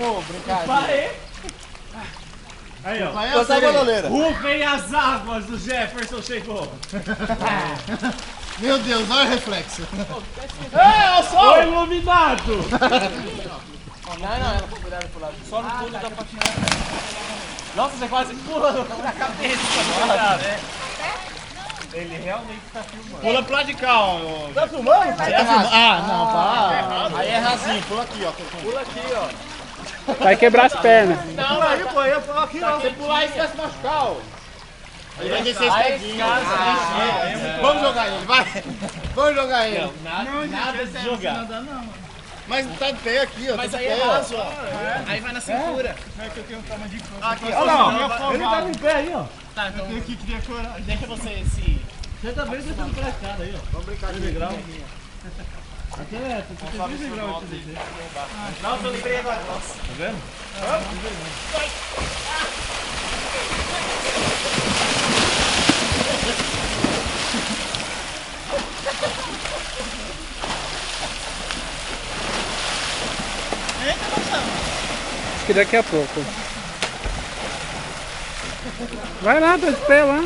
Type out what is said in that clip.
Vamos brincar aqui. Parei. Aí, ó. Você é goleira. Rufem as águas, o Jefferson chegou. Meu Deus, olha o reflexo. É o sol! Foi iluminado. Não, ela foi virada pro lado. Só no pulo da patinada. Nossa, você quase pula na cabeça. Ele realmente tá filmando. Pula pro lado de cá, ó. Tá filmando? Ah, não, pá. Aí é rasinho, pula aqui, ó. Pula aqui, ó. Vai quebrar as pernas. Não, aí, pô, aí eu pulo aqui, ó. Se pular aí, você vai se machucar, ó. Aí vai descer escadinha. Vamos jogar ele, vai. Vamos jogar ele. Nada de jogar. Mas tá de pé aqui, ó. Mas aí é raso, ó. Aí vai na cintura. É que eu tenho um tamanho de cor. Aqui, Olha lá, ele tá em pé aí, ó. Tá, então Eu que queria coragem. deixa você se... Você também deixa pra escada aí, ó. Vamos brincar de grau. Até essa, você tem 15 graus de descer. Nossa, eu lembrei agora. Nossa. Tá vendo? Acho que daqui a pouco. Vai lá, tá de pé lá.